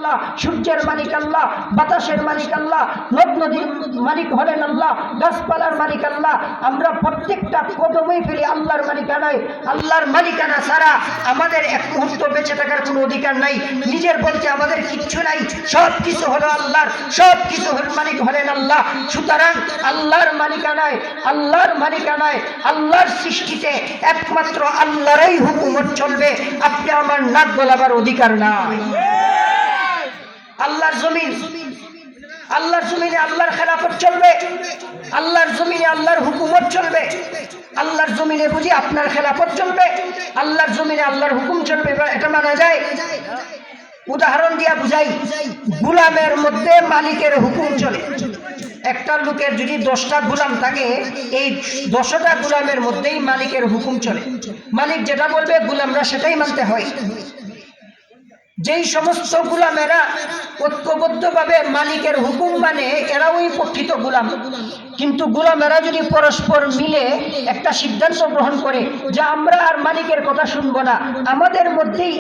আল্লাহ, সূর্যের মালিক আল্লাহ, বাতাসের মালিক আল্লাহ, নদ নদীর মালিক হলেন আল্লাহ, গাছপালার মালিক আল্লাহ। আমরা প্রত্যেকটা কদমেই ফেলি আল্লাহর মালিকানায়। আল্লাহর মালিকানা ছাড়া আমাদের এক মুহূর্ত বেঁচে থাকার কোনো অধিকার নাই। নিজের বলতে আমাদের কিচ্ছু নাই, সব কিছু হলো আল্লাহর, সব কিছু মালিক হলেন আল্লাহ। সুতরাং আল্লাহর মালিকানায়, আল্লাহর মালিকানায়, আল্লাহর সৃষ্টিতে একমাত্র আল্লাহরই হুকুমত চলবে। আপনি আমার নাক গলাবার অধিকার নাই। আল্লাহর জমিন, আল্লাহর জমিনে আল্লাহর খেলাফত চলবে, আল্লাহর জমিনে আল্লাহর হুকুমত চলবে। আল্লাহর জমিনে বুঝি আপনার খেলাফত চলবে, আল্লাহর জমিনে আল্লাহর হুকুম চলবে, এটা মানা যায়? উদাহরণ দিয়া বুঝাই, গোলামের মধ্যে মালিকের হুকুম চলে। একটা লোকের যদি 10টা গোলাম থাকে, এই 10টা গোলামের মধ্যেই মালিকের হুকুম চলে। মালিক যেটা বলবে গোলামরা সেটাই মানতে হয়। যেই সমস্ত গোলামেরা ঐক্যবদ্ধভাবে মালিকের হুকুম মানে, এরা ওই প্রকৃত গোলাম। কিন্তু গোলামেরা যদি পরস্পর মিলে একটা সিদ্ধান্ত গ্রহণ করে যে আমরা আর মালিকের কথা শুনবো না, আমাদের মধ্যেই